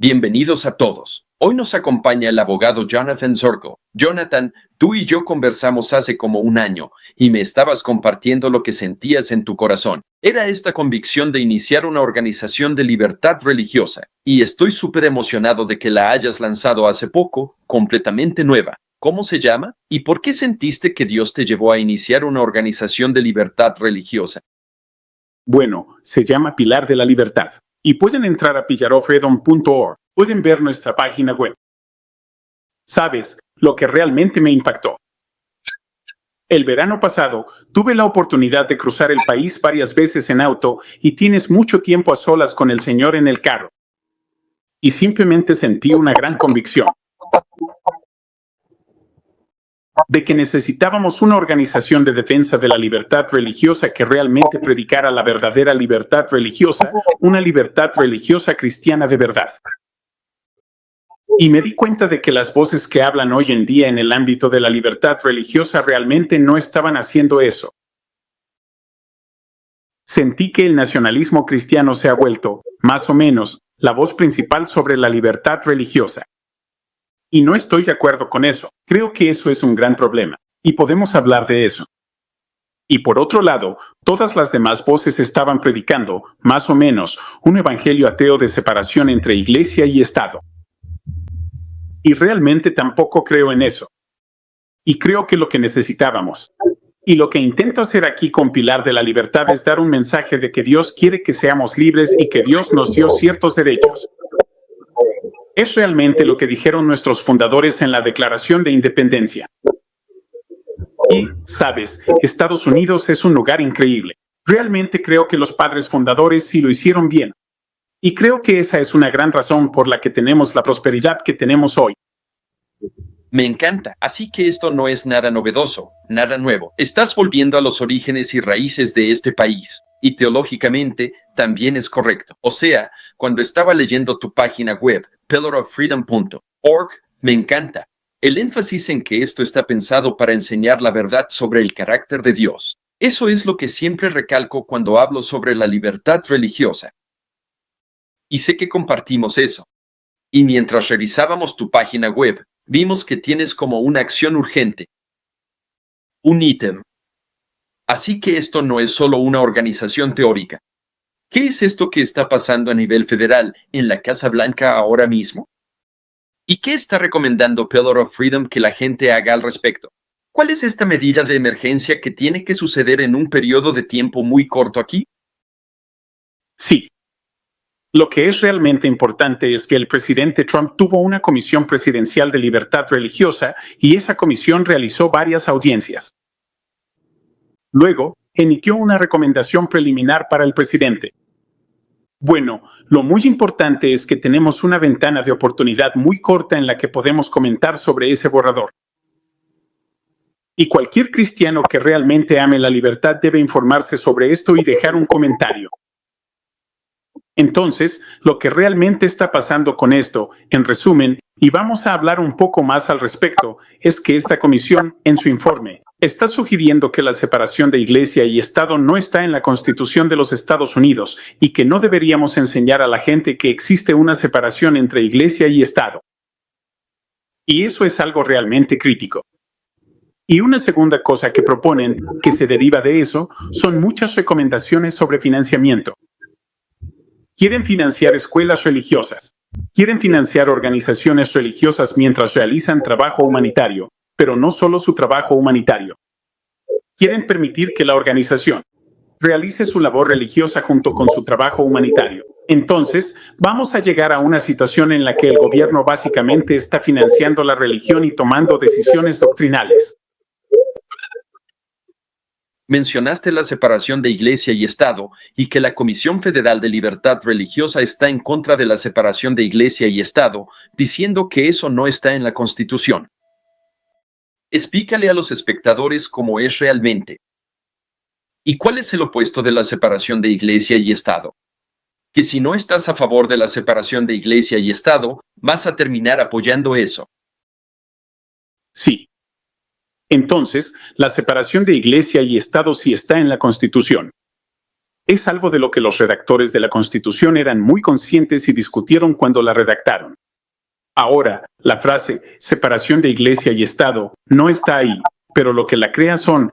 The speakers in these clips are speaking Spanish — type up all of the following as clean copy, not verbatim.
Bienvenidos a todos. Hoy nos acompaña el abogado Jonathan Zorko. Jonathan, tú y yo conversamos hace como un año y me estabas compartiendo lo que sentías en tu corazón. Era esta convicción de iniciar una organización de libertad religiosa y estoy súper emocionado de que la hayas lanzado hace poco, completamente nueva. ¿Cómo se llama? ¿Y por qué sentiste que Dios te llevó a iniciar una organización de libertad religiosa? Bueno, se llama Pilar de la Libertad. Y pueden entrar a pillarofreedom.org. Pueden ver nuestra página web. ¿Sabes lo que realmente me impactó? El verano pasado tuve la oportunidad de cruzar el país varias veces en auto y tienes mucho tiempo a solas con el Señor en el carro. Y simplemente sentí una gran convicción de que necesitábamos una organización de defensa de la libertad religiosa que realmente predicara la verdadera libertad religiosa, una libertad religiosa cristiana de verdad. Y me di cuenta de que las voces que hablan hoy en día en el ámbito de la libertad religiosa realmente no estaban haciendo eso. Sentí que el nacionalismo cristiano se ha vuelto, más o menos, la voz principal sobre la libertad religiosa. Y no estoy de acuerdo con eso. Creo que eso es un gran problema. Y podemos hablar de eso. Y por otro lado, todas las demás voces estaban predicando, más o menos, un evangelio ateo de separación entre iglesia y Estado. Y realmente tampoco creo en eso. Y creo que lo que necesitábamos, y lo que intento hacer aquí con Pilar de la Libertad es dar un mensaje de que Dios quiere que seamos libres y que Dios nos dio ciertos derechos. Es realmente lo que dijeron nuestros fundadores en la Declaración de Independencia. Y, sabes, Estados Unidos es un lugar increíble. Realmente creo que los padres fundadores sí lo hicieron bien. Y creo que esa es una gran razón por la que tenemos la prosperidad que tenemos hoy. Me encanta, así que esto no es nada novedoso, nada nuevo. Estás volviendo a los orígenes y raíces de este país. Y teológicamente también es correcto. O sea, cuando estaba leyendo tu página web, pillarofreedom.org, me encanta. El énfasis en que esto está pensado para enseñar la verdad sobre el carácter de Dios. Eso es lo que siempre recalco cuando hablo sobre la libertad religiosa. Y sé que compartimos eso. Y mientras revisábamos tu página web, vimos que tienes como una acción urgente. Un ítem. Así que esto no es solo una organización teórica. ¿Qué es esto que está pasando a nivel federal en la Casa Blanca ahora mismo? ¿Y qué está recomendando Pillar of Freedom que la gente haga al respecto? ¿Cuál es esta medida de emergencia que tiene que suceder en un periodo de tiempo muy corto aquí? Sí. Lo que es realmente importante es que el presidente Trump tuvo una comisión presidencial de libertad religiosa y esa comisión realizó varias audiencias. Luego, emitió una recomendación preliminar para el presidente. Bueno, lo muy importante es que tenemos una ventana de oportunidad muy corta en la que podemos comentar sobre ese borrador. Y cualquier cristiano que realmente ame la libertad debe informarse sobre esto y dejar un comentario. Entonces, lo que realmente está pasando con esto, en resumen, y vamos a hablar un poco más al respecto, es que esta comisión, en su informe, está sugiriendo que la separación de Iglesia y Estado no está en la Constitución de los Estados Unidos y que no deberíamos enseñar a la gente que existe una separación entre Iglesia y Estado. Y eso es algo realmente crítico. Y una segunda cosa que proponen, que se deriva de eso, son muchas recomendaciones sobre financiamiento. Quieren financiar escuelas religiosas. Quieren financiar organizaciones religiosas mientras realizan trabajo humanitario, pero no solo su trabajo humanitario. Quieren permitir que la organización realice su labor religiosa junto con su trabajo humanitario. Entonces, vamos a llegar a una situación en la que el gobierno básicamente está financiando la religión y tomando decisiones doctrinales. Mencionaste la separación de Iglesia y Estado y que la Comisión Federal de Libertad Religiosa está en contra de la separación de Iglesia y Estado, diciendo que eso no está en la Constitución. Explícale a los espectadores cómo es realmente. ¿Y cuál es el opuesto de la separación de Iglesia y Estado? Que si no estás a favor de la separación de Iglesia y Estado, vas a terminar apoyando eso. Sí. Entonces, la separación de Iglesia y Estado sí está en la Constitución. Es algo de lo que los redactores de la Constitución eran muy conscientes y discutieron cuando la redactaron. Ahora, la frase separación de iglesia y Estado no está ahí, pero lo que la crea son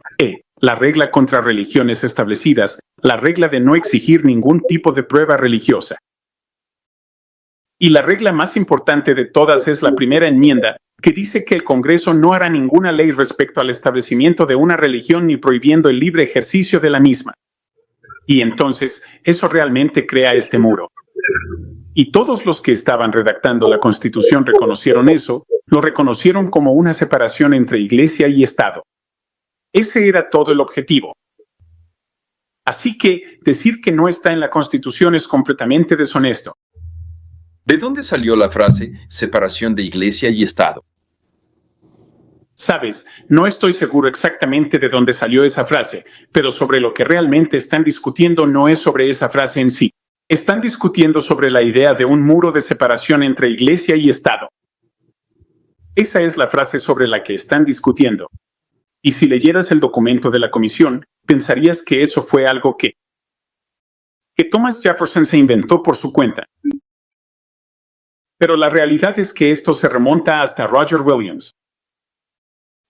la regla contra religiones establecidas, la regla de no exigir ningún tipo de prueba religiosa. Y la regla más importante de todas es la primera enmienda, que dice que el Congreso no hará ninguna ley respecto al establecimiento de una religión ni prohibiendo el libre ejercicio de la misma. Y entonces, eso realmente crea este muro. Y todos los que estaban redactando la Constitución reconocieron eso, lo reconocieron como una separación entre Iglesia y Estado. Ese era todo el objetivo. Así que decir que no está en la Constitución es completamente deshonesto. ¿De dónde salió la frase separación de iglesia y Estado? Sabes, no estoy seguro exactamente de dónde salió esa frase, pero sobre lo que realmente están discutiendo no es sobre esa frase en sí. Están discutiendo sobre la idea de un muro de separación entre iglesia y Estado. Esa es la frase sobre la que están discutiendo. Y si leyeras el documento de la comisión, pensarías que eso fue algo que Thomas Jefferson se inventó por su cuenta. Pero la realidad es que esto se remonta hasta Roger Williams.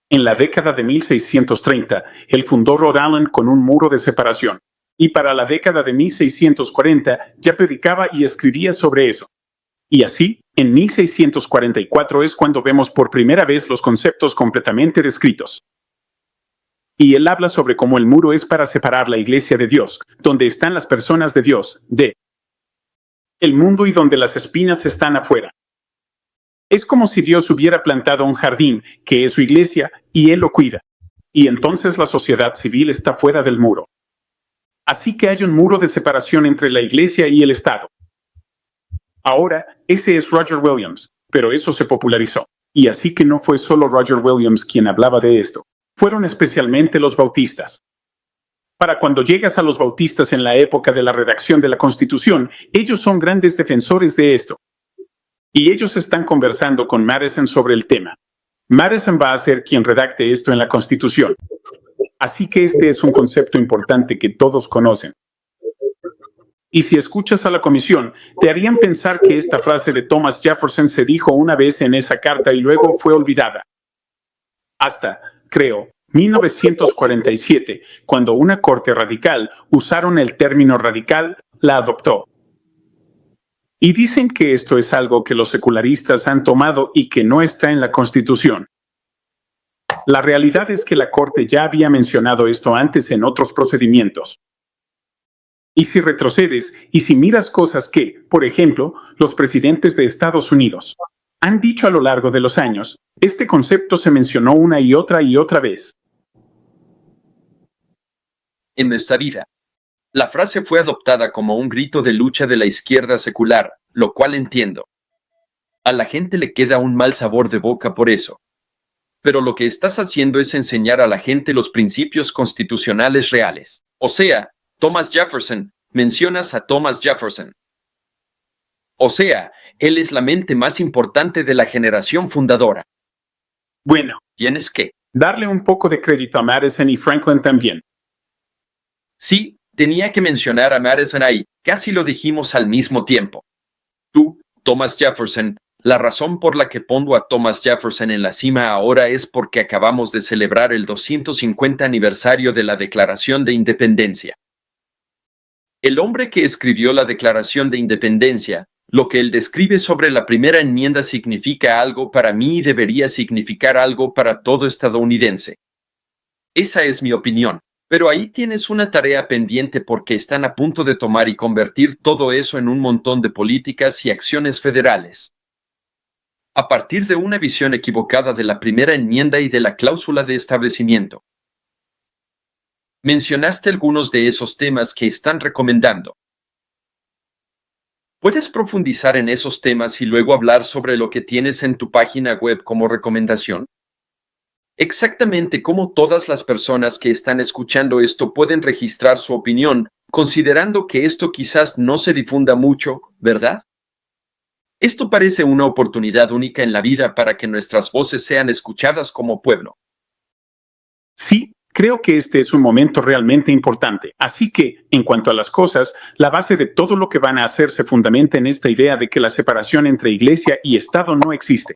En la década de 1630, él fundó Rhode Island con un muro de separación. Y para la década de 1640 ya predicaba y escribía sobre eso. Y así, en 1644 es cuando vemos por primera vez los conceptos completamente descritos. Y él habla sobre cómo el muro es para separar la iglesia de Dios, donde están las personas de Dios, de el mundo y donde las espinas están afuera. Es como si Dios hubiera plantado un jardín, que es su iglesia, y Él lo cuida. Y entonces la sociedad civil está fuera del muro. Así que hay un muro de separación entre la iglesia y el Estado. Ahora, ese es Roger Williams, pero eso se popularizó. Y así que no fue solo Roger Williams quien hablaba de esto. Fueron especialmente los bautistas. Para cuando llegas a los bautistas en la época de la redacción de la Constitución, ellos son grandes defensores de esto. Y ellos están conversando con Madison sobre el tema. Madison va a ser quien redacte esto en la Constitución. Así que este es un concepto importante que todos conocen. Y si escuchas a la comisión, te harían pensar que esta frase de Thomas Jefferson se dijo una vez en esa carta y luego fue olvidada. Hasta, creo, 1947, cuando una corte radical usaron el término radical, la adoptó. Y dicen que esto es algo que los secularistas han tomado y que no está en la Constitución. La realidad es que la Corte ya había mencionado esto antes en otros procedimientos. Y si retrocedes y si miras cosas que, por ejemplo, los presidentes de Estados Unidos han dicho a lo largo de los años, este concepto se mencionó una y otra vez. En nuestra vida, la frase fue adoptada como un grito de lucha de la izquierda secular, lo cual entiendo. A la gente le queda un mal sabor de boca por eso. Pero lo que estás haciendo es enseñar a la gente los principios constitucionales reales. O sea, Thomas Jefferson, mencionas a Thomas Jefferson. O sea, él es la mente más importante de la generación fundadora. Bueno, Tienes que darle un poco de crédito a Madison y Franklin también. Sí, tenía que mencionar a Madison ahí, casi lo dijimos al mismo tiempo. Tú, Thomas Jefferson, la razón por la que pongo a Thomas Jefferson en la cima ahora es porque acabamos de celebrar el 250 aniversario de la Declaración de Independencia. El hombre que escribió la Declaración de Independencia, lo que él describe sobre la primera enmienda significa algo para mí y debería significar algo para todo estadounidense. Esa es mi opinión. Pero ahí tienes una tarea pendiente porque están a punto de tomar y convertir todo eso en un montón de políticas y acciones federales. A partir de una visión equivocada de la primera enmienda y de la cláusula de establecimiento. Mencionaste algunos de esos temas que están recomendando. ¿Puedes profundizar en esos temas y luego hablar sobre lo que tienes en tu página web como recomendación? Exactamente cómo todas las personas que están escuchando esto pueden registrar su opinión, considerando que esto quizás no se difunda mucho, ¿verdad? Esto parece una oportunidad única en la vida para que nuestras voces sean escuchadas como pueblo. Sí, creo que este es un momento realmente importante. Así que, en cuanto a las cosas, la base de todo lo que van a hacer se fundamenta en esta idea de que la separación entre iglesia y Estado no existe.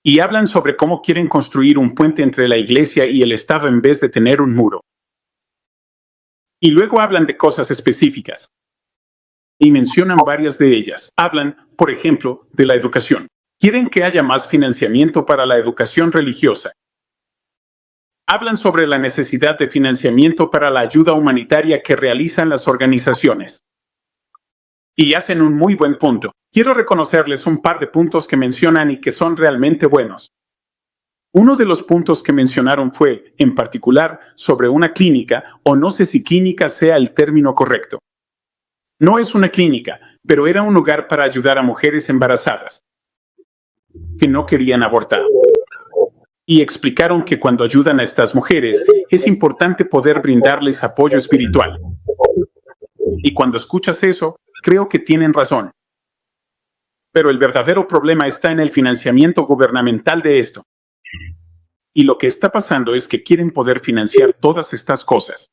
Y hablan sobre cómo quieren construir un puente entre la iglesia y el Estado en vez de tener un muro. Y luego hablan de cosas específicas. Y mencionan varias de ellas. Hablan, por ejemplo, de la educación. Quieren que haya más financiamiento para la educación religiosa. Hablan sobre la necesidad de financiamiento para la ayuda humanitaria que realizan las organizaciones. Y hacen un muy buen punto. Quiero reconocerles un par de puntos que mencionan y que son realmente buenos. Uno de los puntos que mencionaron fue, en particular, sobre una clínica, o no sé si clínica sea el término correcto. No es una clínica, pero era un lugar para ayudar a mujeres embarazadas que no querían abortar. Y explicaron que cuando ayudan a estas mujeres, es importante poder brindarles apoyo espiritual. Y cuando escuchas eso, creo que tienen razón. Pero el verdadero problema está en el financiamiento gubernamental de esto. Y lo que está pasando es que quieren poder financiar todas estas cosas.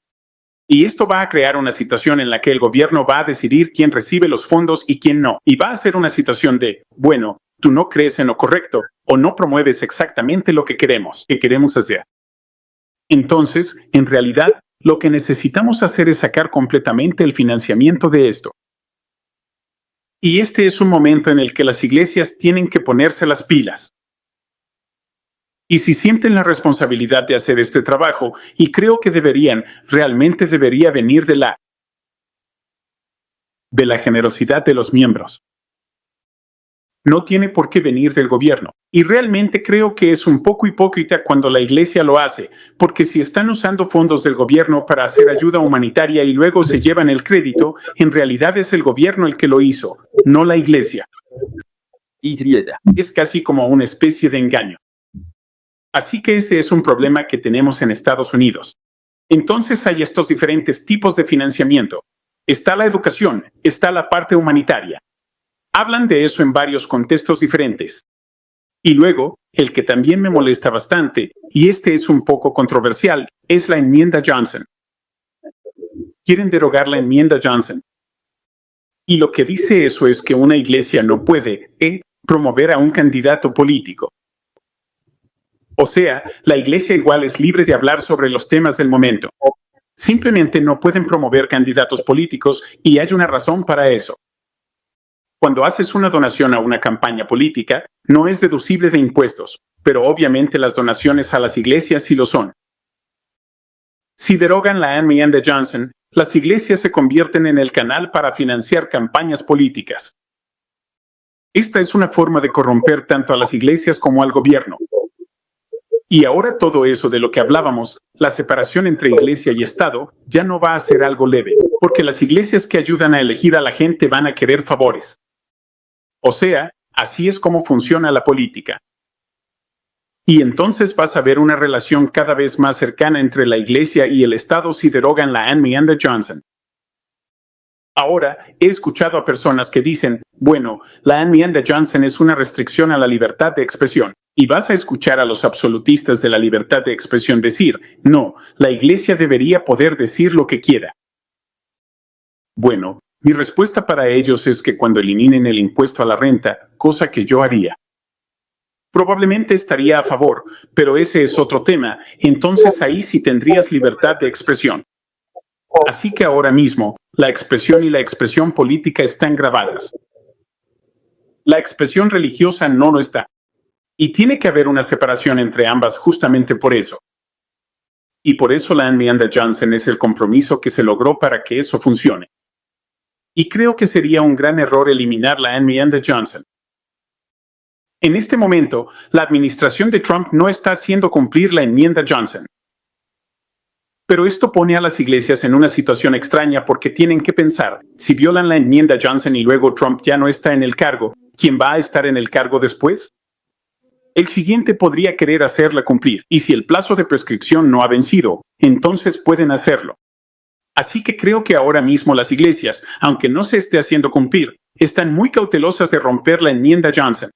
Y esto va a crear una situación en la que el gobierno va a decidir quién recibe los fondos y quién no. Y va a ser una situación de, bueno, tú no crees en lo correcto o no promueves exactamente lo que queremos hacer. Entonces, en realidad, lo que necesitamos hacer es sacar completamente el financiamiento de esto. Y este es un momento en el que las iglesias tienen que ponerse las pilas. Y si sienten la responsabilidad de hacer este trabajo, y creo que realmente debería venir de la generosidad de los miembros. No tiene por qué venir del gobierno. Y realmente creo que es un poco hipócrita cuando la iglesia lo hace, porque si están usando fondos del gobierno para hacer ayuda humanitaria y luego se llevan el crédito, en realidad es el gobierno el que lo hizo, no la iglesia. Es casi como una especie de engaño. Así que ese es un problema que tenemos en Estados Unidos. Entonces hay estos diferentes tipos de financiamiento. Está la educación, está la parte humanitaria. Hablan de eso en varios contextos diferentes. Y luego, el que también me molesta bastante, y este es un poco controversial, es la enmienda Johnson. Quieren derogar la enmienda Johnson. Y lo que dice eso es que una iglesia no puede promover a un candidato político. O sea, la iglesia igual es libre de hablar sobre los temas del momento. Simplemente no pueden promover candidatos políticos y hay una razón para eso. Cuando haces una donación a una campaña política, no es deducible de impuestos, pero obviamente las donaciones a las iglesias sí lo son. Si derogan la enmienda Johnson, las iglesias se convierten en el canal para financiar campañas políticas. Esta es una forma de corromper tanto a las iglesias como al gobierno. Y ahora todo eso de lo que hablábamos, la separación entre iglesia y Estado, ya no va a ser algo leve, porque las iglesias que ayudan a elegir a la gente van a querer favores. O sea, así es como funciona la política. Y entonces vas a ver una relación cada vez más cercana entre la iglesia y el Estado si derogan la enmienda Johnson. Ahora, he escuchado a personas que dicen, bueno, la enmienda Johnson es una restricción a la libertad de expresión. Y vas a escuchar a los absolutistas de la libertad de expresión decir, no, la iglesia debería poder decir lo que quiera. Bueno, mi respuesta para ellos es que cuando eliminen el impuesto a la renta, cosa que yo haría, probablemente estaría a favor, pero ese es otro tema, entonces ahí sí tendrías libertad de expresión. Así que ahora mismo, la expresión y la expresión política están grabadas. La expresión religiosa no lo está. Y tiene que haber una separación entre ambas justamente por eso. Y por eso la enmienda Johnson es el compromiso que se logró para que eso funcione. Y creo que sería un gran error eliminar la enmienda Johnson. En este momento, la administración de Trump no está haciendo cumplir la enmienda Johnson. Pero esto pone a las iglesias en una situación extraña porque tienen que pensar, si violan la enmienda Johnson y luego Trump ya no está en el cargo, ¿quién va a estar en el cargo después? El siguiente podría querer hacerla cumplir, y si el plazo de prescripción no ha vencido, entonces pueden hacerlo. Así que creo que ahora mismo las iglesias, aunque no se esté haciendo cumplir, están muy cautelosas de romper la enmienda Johnson.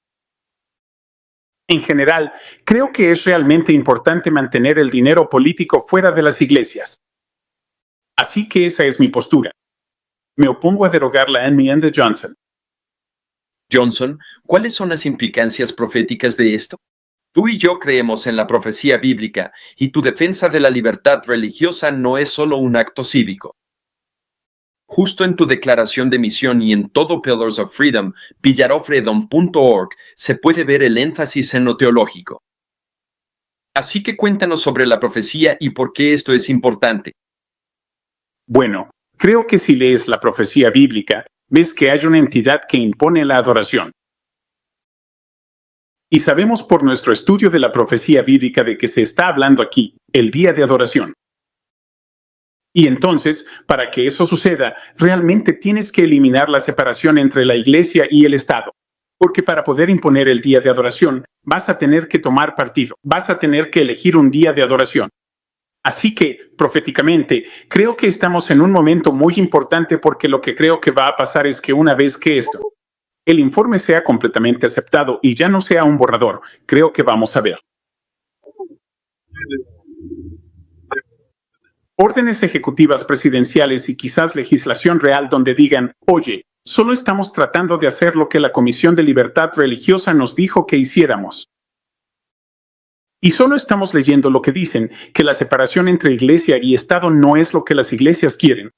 En general, creo que es realmente importante mantener el dinero político fuera de las iglesias. Así que esa es mi postura. Me opongo a derogar la enmienda de Johnson. Johnson, ¿cuáles son las implicancias proféticas de esto? Tú y yo creemos en la profecía bíblica, y tu defensa de la libertad religiosa no es solo un acto cívico. Justo en tu declaración de misión y en todo Pillars of Freedom, pillarofredom.org, se puede ver el énfasis en lo teológico. Así que cuéntanos sobre la profecía y por qué esto es importante. Bueno, creo que si lees la profecía bíblica, ves que hay una entidad que impone la adoración. Y sabemos por nuestro estudio de la profecía bíblica de que se está hablando aquí, el día de adoración. Y entonces, para que eso suceda, realmente tienes que eliminar la separación entre la iglesia y el Estado. Porque para poder imponer el día de adoración, vas a tener que tomar partido, vas a tener que elegir un día de adoración. Así que, proféticamente, creo que estamos en un momento muy importante porque lo que creo que va a pasar es que una vez que el informe sea completamente aceptado y ya no sea un borrador, creo que vamos a ver órdenes ejecutivas presidenciales y quizás legislación real donde digan, oye, solo estamos tratando de hacer lo que la Comisión de Libertad Religiosa nos dijo que hiciéramos. Y solo estamos leyendo lo que dicen, que la separación entre iglesia y Estado no es lo que las iglesias quieren.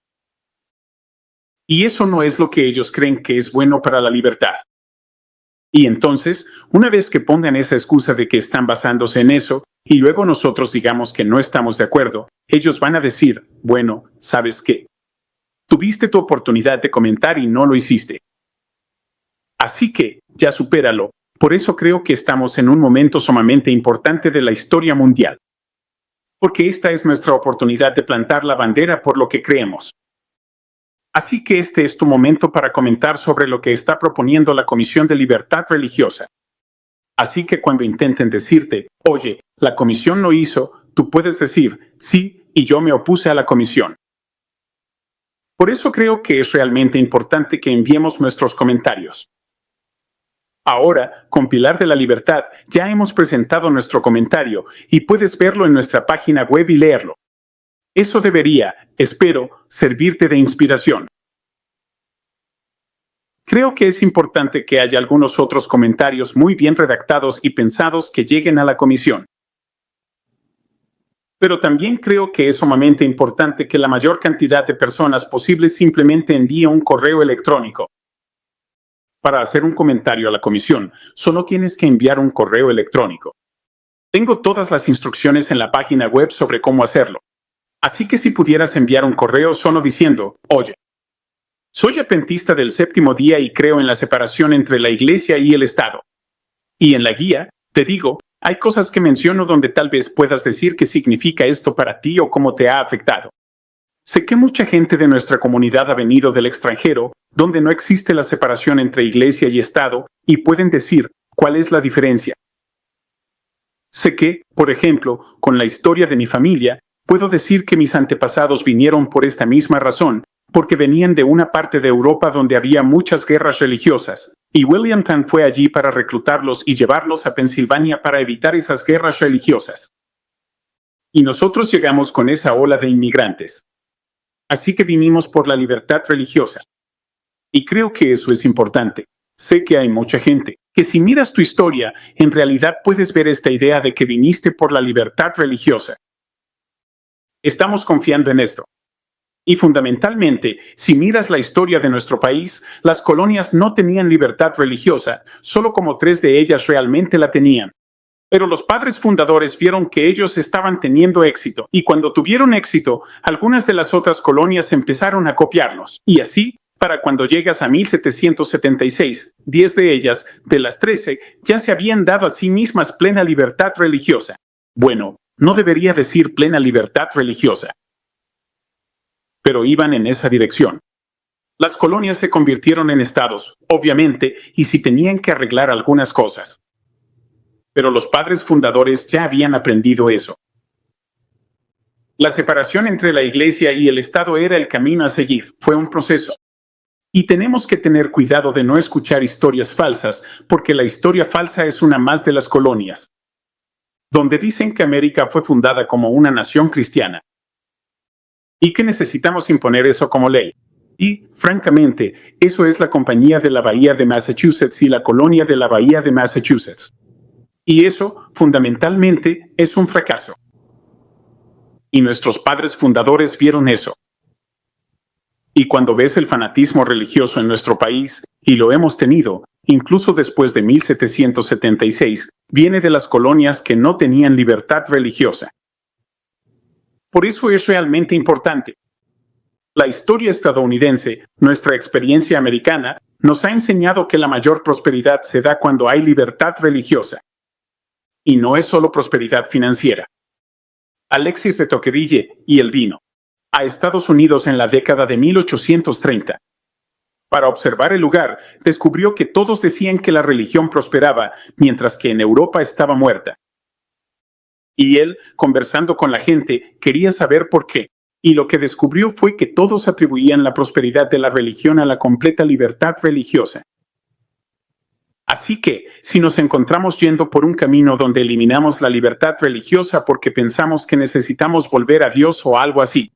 Y eso no es lo que ellos creen que es bueno para la libertad. Y entonces, una vez que pongan esa excusa de que están basándose en eso, y luego nosotros digamos que no estamos de acuerdo, ellos van a decir, bueno, ¿sabes qué? Tuviste tu oportunidad de comentar y no lo hiciste. Así que, ya supéralo. Por eso creo que estamos en un momento sumamente importante de la historia mundial. Porque esta es nuestra oportunidad de plantar la bandera por lo que creemos. Así que este es tu momento para comentar sobre lo que está proponiendo la Comisión de Libertad Religiosa. Así que cuando intenten decirte, oye, la comisión lo hizo, tú puedes decir, sí, y yo me opuse a la comisión. Por eso creo que es realmente importante que enviemos nuestros comentarios. Ahora, con Pilar de la Libertad, ya hemos presentado nuestro comentario y puedes verlo en nuestra página web y leerlo. Eso debería, espero, servirte de inspiración. Creo que es importante que haya algunos otros comentarios muy bien redactados y pensados que lleguen a la comisión. Pero también creo que es sumamente importante que la mayor cantidad de personas posible simplemente envíe un correo electrónico. Para hacer un comentario a la comisión, solo tienes que enviar un correo electrónico. Tengo todas las instrucciones en la página web sobre cómo hacerlo. Así que si pudieras enviar un correo solo diciendo, oye, soy adventista del séptimo día y creo en la separación entre la iglesia y el Estado. Y en la guía, te digo, hay cosas que menciono donde tal vez puedas decir qué significa esto para ti o cómo te ha afectado. Sé que mucha gente de nuestra comunidad ha venido del extranjero, donde no existe la separación entre iglesia y Estado, y pueden decir, ¿cuál es la diferencia? Sé que, por ejemplo, con la historia de mi familia, puedo decir que mis antepasados vinieron por esta misma razón, porque venían de una parte de Europa donde había muchas guerras religiosas, y William Penn fue allí para reclutarlos y llevarlos a Pensilvania para evitar esas guerras religiosas. Y nosotros llegamos con esa ola de inmigrantes. Así que vinimos por la libertad religiosa. Y creo que eso es importante. Sé que hay mucha gente que si miras tu historia, en realidad puedes ver esta idea de que viniste por la libertad religiosa. Estamos confiando en esto. Y fundamentalmente, si miras la historia de nuestro país, las colonias no tenían libertad religiosa, solo como 3 de ellas realmente la tenían. Pero los padres fundadores vieron que ellos estaban teniendo éxito, y cuando tuvieron éxito, algunas de las otras colonias empezaron a copiarlos. Y así, para cuando llegas a 1776, 10 de ellas, de las 13, ya se habían dado a sí mismas plena libertad religiosa. Bueno, no debería decir plena libertad religiosa, pero iban en esa dirección. Las colonias se convirtieron en estados, obviamente, y si tenían que arreglar algunas cosas. Pero los padres fundadores ya habían aprendido eso. La separación entre la iglesia y el Estado era el camino a seguir, fue un proceso. Y tenemos que tener cuidado de no escuchar historias falsas, porque la historia falsa es una más de las colonias, donde dicen que América fue fundada como una nación cristiana y que necesitamos imponer eso como ley. Y, francamente, eso es la Compañía de la Bahía de Massachusetts y la Colonia de la Bahía de Massachusetts. Y eso, fundamentalmente, es un fracaso. Y nuestros padres fundadores vieron eso. Y cuando ves el fanatismo religioso en nuestro país, y lo hemos tenido, incluso después de 1776, viene de las colonias que no tenían libertad religiosa. Por eso es realmente importante. La historia estadounidense, nuestra experiencia americana, nos ha enseñado que la mayor prosperidad se da cuando hay libertad religiosa. Y no es solo prosperidad financiera. Alexis de Tocqueville y el vino a Estados Unidos en la década de 1830. Para observar el lugar, descubrió que todos decían que la religión prosperaba, mientras que en Europa estaba muerta. Y él, conversando con la gente, quería saber por qué. Y lo que descubrió fue que todos atribuían la prosperidad de la religión a la completa libertad religiosa. Así que, si nos encontramos yendo por un camino donde eliminamos la libertad religiosa porque pensamos que necesitamos volver a Dios o algo así,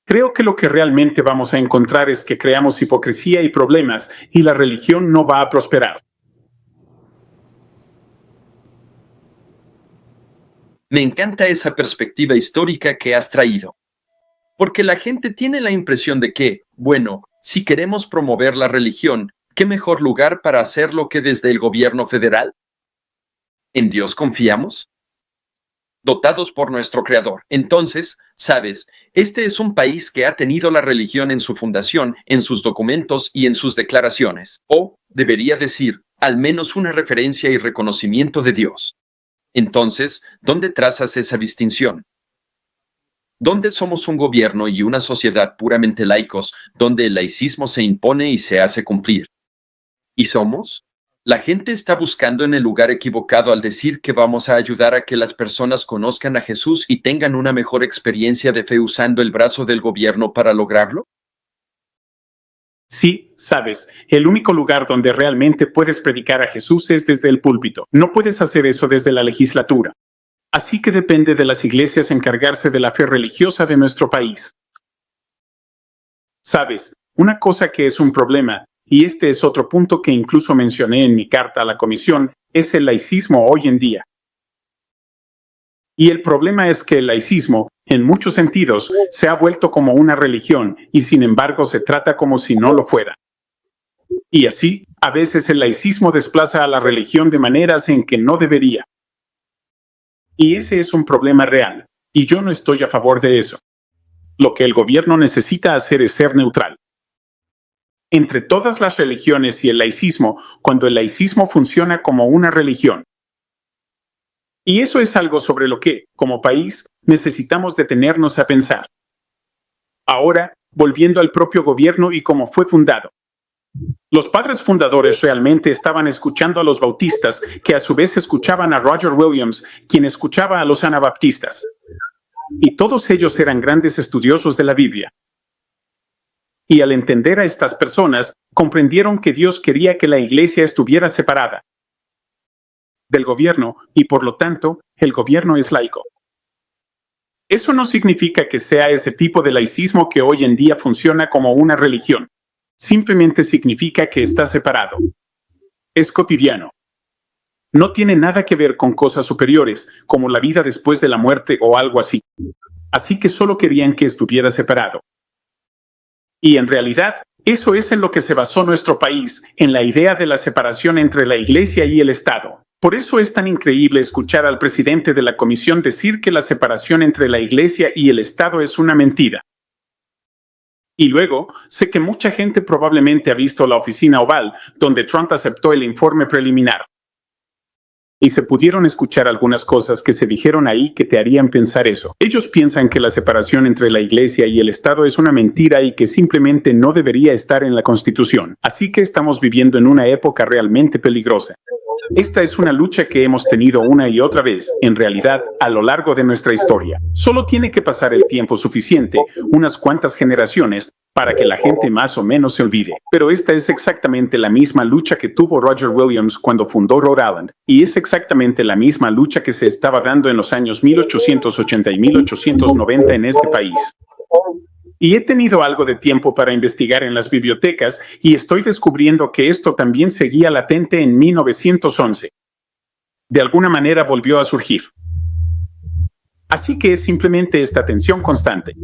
creo que lo que realmente vamos a encontrar es que creamos hipocresía y problemas, y la religión no va a prosperar. Me encanta esa perspectiva histórica que has traído. Porque la gente tiene la impresión de que, bueno, si queremos promover la religión, ¿qué mejor lugar para hacerlo que desde el gobierno federal? ¿En Dios confiamos? Dotados por nuestro Creador. Entonces, sabes, este es un país que ha tenido la religión en su fundación, en sus documentos y en sus declaraciones. O, debería decir, al menos una referencia y reconocimiento de Dios. Entonces, ¿dónde trazas esa distinción? ¿Dónde somos un gobierno y una sociedad puramente laicos, donde el laicismo se impone y se hace cumplir? ¿Y somos? La gente está buscando en el lugar equivocado al decir que vamos a ayudar a que las personas conozcan a Jesús y tengan una mejor experiencia de fe usando el brazo del gobierno para lograrlo. Sí, sabes, el único lugar donde realmente puedes predicar a Jesús es desde el púlpito. No puedes hacer eso desde la legislatura. Así que depende de las iglesias encargarse de la fe religiosa de nuestro país. Sabes, una cosa que es un problema, y este es otro punto que incluso mencioné en mi carta a la comisión, es el laicismo hoy en día. Y el problema es que el laicismo, en muchos sentidos, se ha vuelto como una religión, y sin embargo se trata como si no lo fuera. Y así, a veces el laicismo desplaza a la religión de maneras en que no debería. Y ese es un problema real, y yo no estoy a favor de eso. Lo que el gobierno necesita hacer es ser neutral. Entre todas las religiones y el laicismo, cuando el laicismo funciona como una religión. Y eso es algo sobre lo que, como país, necesitamos detenernos a pensar. Ahora, volviendo al propio gobierno y cómo fue fundado. Los padres fundadores realmente estaban escuchando a los bautistas, que a su vez escuchaban a Roger Williams, quien escuchaba a los anabaptistas. Y todos ellos eran grandes estudiosos de la Biblia. Y al entender a estas personas, comprendieron que Dios quería que la iglesia estuviera separada del gobierno, y por lo tanto, el gobierno es laico. Eso no significa que sea ese tipo de laicismo que hoy en día funciona como una religión. Simplemente significa que está separado. Es cotidiano. No tiene nada que ver con cosas superiores, como la vida después de la muerte o algo así. Así que solo querían que estuviera separado. Y en realidad, eso es en lo que se basó nuestro país, en la idea de la separación entre la Iglesia y el Estado. Por eso es tan increíble escuchar al presidente de la comisión decir que la separación entre la Iglesia y el Estado es una mentira. Y luego, sé que mucha gente probablemente ha visto la oficina oval, donde Trump aceptó el informe preliminar. Y se pudieron escuchar algunas cosas que se dijeron ahí que te harían pensar eso. Ellos piensan que la separación entre la Iglesia y el Estado es una mentira y que simplemente no debería estar en la Constitución. Así que estamos viviendo en una época realmente peligrosa. Esta es una lucha que hemos tenido una y otra vez, en realidad, a lo largo de nuestra historia. Solo tiene que pasar el tiempo suficiente, unas cuantas generaciones, para que la gente más o menos se olvide. Pero esta es exactamente la misma lucha que tuvo Roger Williams cuando fundó Rhode Island, y es exactamente la misma lucha que se estaba dando en los años 1880 y 1890 en este país. Y he tenido algo de tiempo para investigar en las bibliotecas y estoy descubriendo que esto también seguía latente en 1911. De alguna manera volvió a surgir. Así que es simplemente esta tensión constante.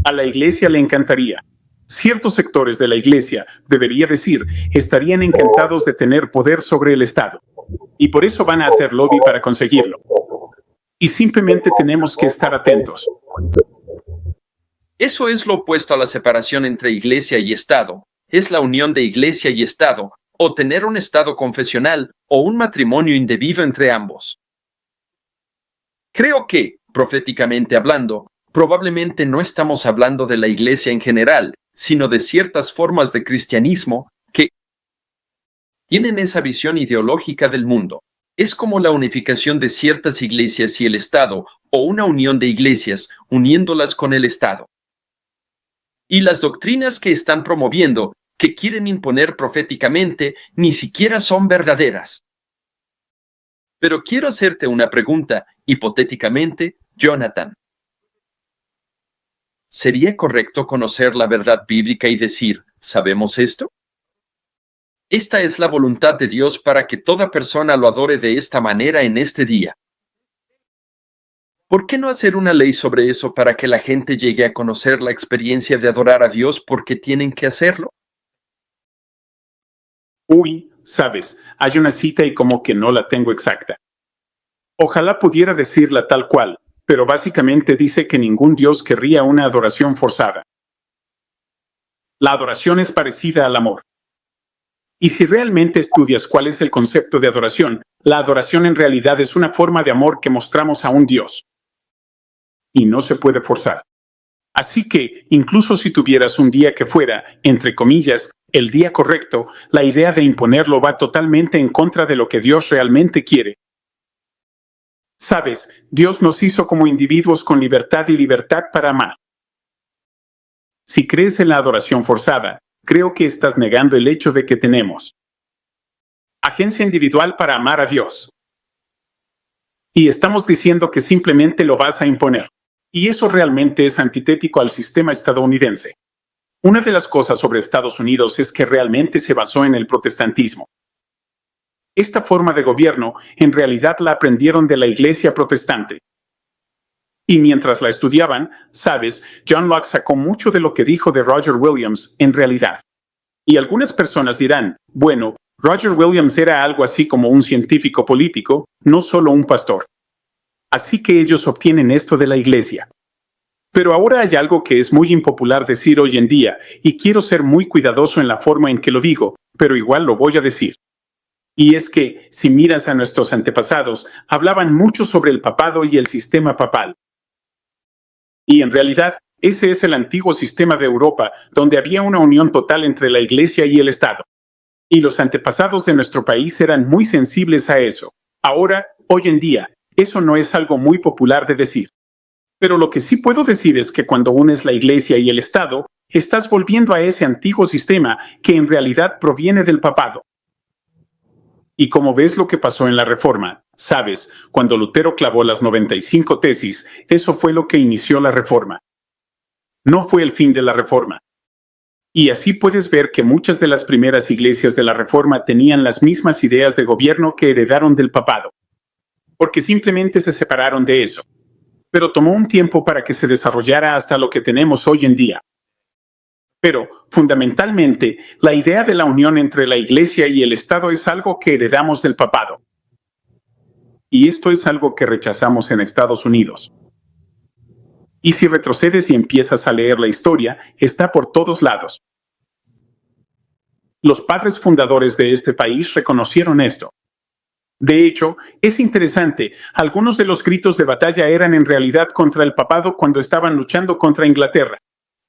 A la Iglesia le encantaría. Ciertos sectores de la Iglesia, debería decir, estarían encantados de tener poder sobre el Estado. Y por eso van a hacer lobby para conseguirlo. Y simplemente tenemos que estar atentos. Eso es lo opuesto a la separación entre Iglesia y Estado. Es la unión de Iglesia y Estado, o tener un Estado confesional, o un matrimonio indebido entre ambos. Creo que, proféticamente hablando, probablemente no estamos hablando de la Iglesia en general, sino de ciertas formas de cristianismo que tienen esa visión ideológica del mundo. Es como la unificación de ciertas iglesias y el Estado, o una unión de iglesias uniéndolas con el Estado. Y las doctrinas que están promoviendo, que quieren imponer proféticamente, ni siquiera son verdaderas. Pero quiero hacerte una pregunta, hipotéticamente, Jonathan. ¿Sería correcto conocer la verdad bíblica y decir, ¿sabemos esto? Esta es la voluntad de Dios para que toda persona lo adore de esta manera en este día. ¿Por qué no hacer una ley sobre eso para que la gente llegue a conocer la experiencia de adorar a Dios porque tienen que hacerlo? Uy, sabes, hay una cita y como que no la tengo exacta. Ojalá pudiera decirla tal cual, pero básicamente dice que ningún Dios querría una adoración forzada. La adoración es parecida al amor. Y si realmente estudias cuál es el concepto de adoración, la adoración en realidad es una forma de amor que mostramos a un Dios. Y no se puede forzar. Así que, incluso si tuvieras un día que fuera, entre comillas, el día correcto, la idea de imponerlo va totalmente en contra de lo que Dios realmente quiere. Sabes, Dios nos hizo como individuos con libertad y libertad para amar. Si crees en la adoración forzada, creo que estás negando el hecho de que tenemos agencia individual para amar a Dios. Y estamos diciendo que simplemente lo vas a imponer. Y eso realmente es antitético al sistema estadounidense. Una de las cosas sobre Estados Unidos es que realmente se basó en el protestantismo. Esta forma de gobierno en realidad la aprendieron de la Iglesia protestante. Y mientras la estudiaban, sabes, John Locke sacó mucho de lo que dijo de Roger Williams en realidad. Y algunas personas dirán, bueno, Roger Williams era algo así como un científico político, no solo un pastor. Así que ellos obtienen esto de la Iglesia. Pero ahora hay algo que es muy impopular decir hoy en día, y quiero ser muy cuidadoso en la forma en que lo digo, pero igual lo voy a decir. Y es que, si miras a nuestros antepasados, hablaban mucho sobre el papado y el sistema papal. Y en realidad, ese es el antiguo sistema de Europa, donde había una unión total entre la Iglesia y el Estado. Y los antepasados de nuestro país eran muy sensibles a eso. Ahora, hoy en día, eso no es algo muy popular de decir. Pero lo que sí puedo decir es que cuando unes la Iglesia y el Estado, estás volviendo a ese antiguo sistema que en realidad proviene del papado. Y como ves lo que pasó en la Reforma, sabes, cuando Lutero clavó las 95 tesis, eso fue lo que inició la Reforma. No fue el fin de la Reforma. Y así puedes ver que muchas de las primeras iglesias de la Reforma tenían las mismas ideas de gobierno que heredaron del papado. Porque simplemente se separaron de eso. Pero tomó un tiempo para que se desarrollara hasta lo que tenemos hoy en día. Pero, fundamentalmente, la idea de la unión entre la Iglesia y el Estado es algo que heredamos del papado. Y esto es algo que rechazamos en Estados Unidos. Y si retrocedes y empiezas a leer la historia, está por todos lados. Los padres fundadores de este país reconocieron esto. De hecho, es interesante, algunos de los gritos de batalla eran en realidad contra el papado cuando estaban luchando contra Inglaterra.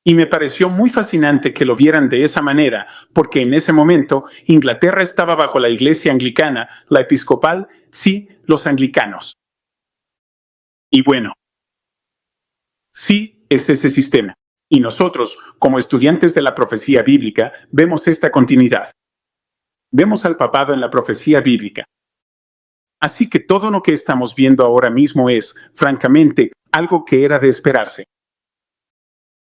Y me pareció muy fascinante que lo vieran de esa manera, porque en ese momento Inglaterra estaba bajo la iglesia anglicana, la episcopal, sí, los anglicanos. Y bueno, sí, es ese sistema. Y nosotros, como estudiantes de la profecía bíblica, vemos esta continuidad. Vemos al papado en la profecía bíblica. Así que todo lo que estamos viendo ahora mismo es, francamente, algo que era de esperarse.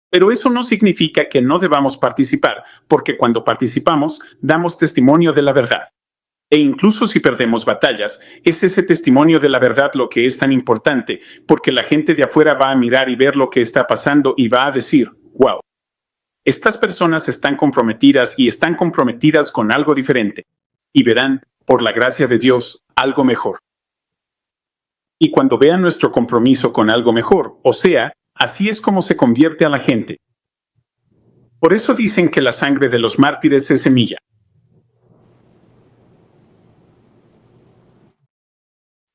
Pero eso no significa que no debamos participar, porque cuando participamos, damos testimonio de la verdad. E incluso si perdemos batallas, es ese testimonio de la verdad lo que es tan importante, porque la gente de afuera va a mirar y ver lo que está pasando y va a decir, wow, estas personas están comprometidas y están comprometidas con algo diferente. Y verán, por la gracia de Dios, algo mejor. Y cuando vean nuestro compromiso con algo mejor, o sea, así es como se convierte a la gente. Por eso dicen que la sangre de los mártires es semilla.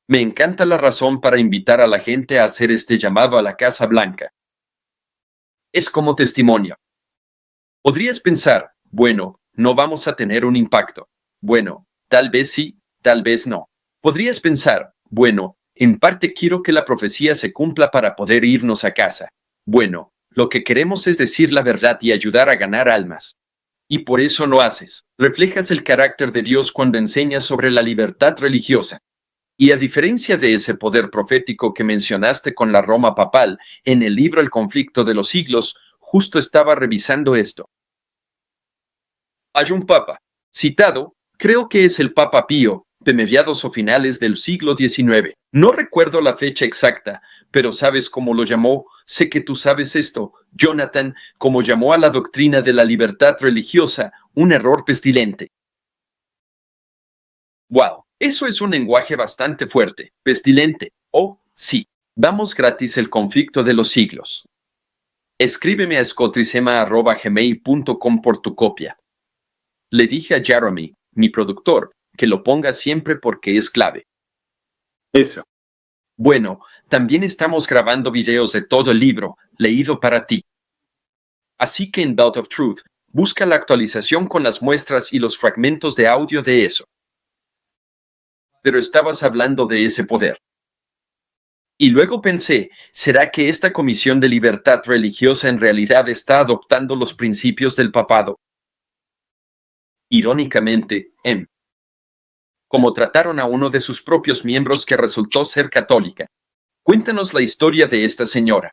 Me encanta la razón para invitar a la gente a hacer este llamado a la Casa Blanca. Es como testimonio. Podrías pensar, bueno, no vamos a tener un impacto. Bueno, tal vez sí, tal vez no. Podrías pensar, bueno, en parte quiero que la profecía se cumpla para poder irnos a casa. Bueno, lo que queremos es decir la verdad y ayudar a ganar almas. Y por eso lo haces. Reflejas el carácter de Dios cuando enseñas sobre la libertad religiosa. Y a diferencia de ese poder profético que mencionaste con la Roma papal, en el libro El conflicto de los siglos, justo estaba revisando esto. Hay un papa, citado, creo que es el Papa Pío, de mediados o finales del siglo XIX. No recuerdo la fecha exacta, pero sabes cómo lo llamó, sé que tú sabes esto, Jonathan, como llamó a la doctrina de la libertad religiosa un error pestilente. Wow. Eso es un lenguaje bastante fuerte, pestilente. Oh, sí. Damos gratis el conflicto de los siglos. Escríbeme a scotrisema@gmail.com por tu copia. Le dije a Jeremy, mi productor, que lo ponga siempre porque es clave. Eso. Bueno, también estamos grabando videos de todo el libro, leído para ti. Así que en Belt of Truth, busca la actualización con las muestras y los fragmentos de audio de eso. Pero estabas hablando de ese poder. Y luego pensé, ¿será que esta Comisión de Libertad Religiosa en realidad está adoptando los principios del papado? Irónicamente, como trataron a uno de sus propios miembros que resultó ser católica. Cuéntanos la historia de esta señora.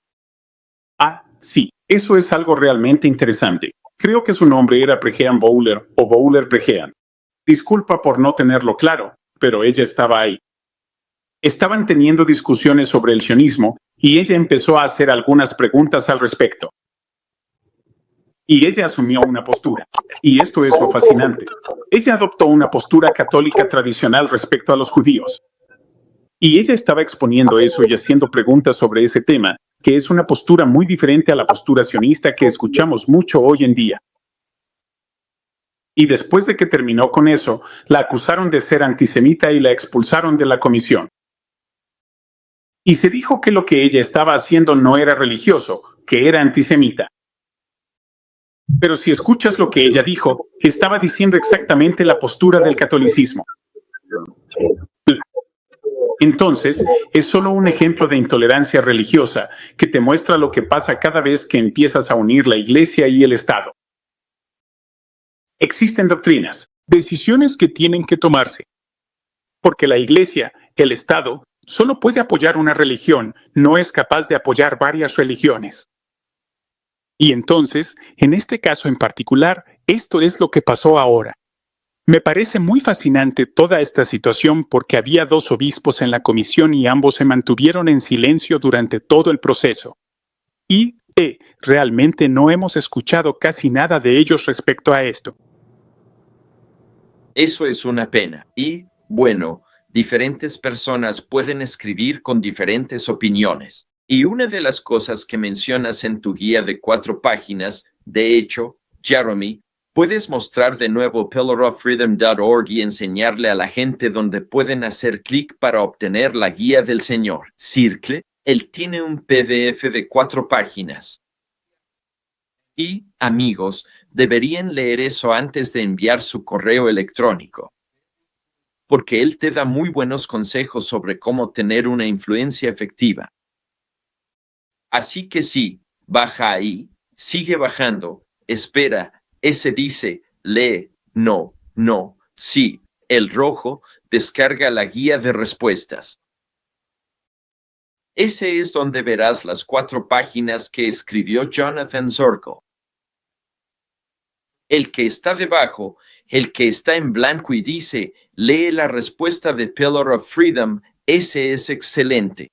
Ah, sí, eso es algo realmente interesante. Creo que su nombre era Brehean Bowler o Bowler Brehean. Disculpa por no tenerlo claro, pero ella estaba ahí. Estaban teniendo discusiones sobre el sionismo y ella empezó a hacer algunas preguntas al respecto. Y ella asumió una postura. Y esto es lo fascinante. Ella adoptó una postura católica tradicional respecto a los judíos. Y ella estaba exponiendo eso y haciendo preguntas sobre ese tema, que es una postura muy diferente a la postura sionista que escuchamos mucho hoy en día. Y después de que terminó con eso, la acusaron de ser antisemita y la expulsaron de la comisión. Y se dijo que lo que ella estaba haciendo no era religioso, que era antisemita. Pero si escuchas lo que ella dijo, estaba diciendo exactamente la postura del catolicismo. Entonces, es solo un ejemplo de intolerancia religiosa que te muestra lo que pasa cada vez que empiezas a unir la Iglesia y el Estado. Existen doctrinas, decisiones que tienen que tomarse. Porque la Iglesia, el Estado, solo puede apoyar una religión, no es capaz de apoyar varias religiones. Y entonces, en este caso en particular, esto es lo que pasó ahora. Me parece muy fascinante toda esta situación porque había dos obispos en la comisión y ambos se mantuvieron en silencio durante todo el proceso. Y, realmente no hemos escuchado casi nada de ellos respecto a esto. Eso es una pena. Y, bueno, diferentes personas pueden escribir con diferentes opiniones. Y una de las cosas que mencionas en tu guía de 4 páginas, de hecho, Jeremy, puedes mostrar de nuevo pillarofreedom.org y enseñarle a la gente dónde pueden hacer clic para obtener la guía del Señor. Circle, él tiene un PDF de 4 páginas. Y, amigos, deberían leer eso antes de enviar su correo electrónico. Porque él te da muy buenos consejos sobre cómo tener una influencia efectiva. Así que sí, baja ahí, sigue bajando, espera, ese dice, lee, no, no, sí, el rojo, descarga la guía de respuestas. Ese es donde verás las 4 páginas que escribió Jonathan Zorko. El que está debajo, el que está en blanco y dice, lee la respuesta de Pillar of Freedom, ese es excelente.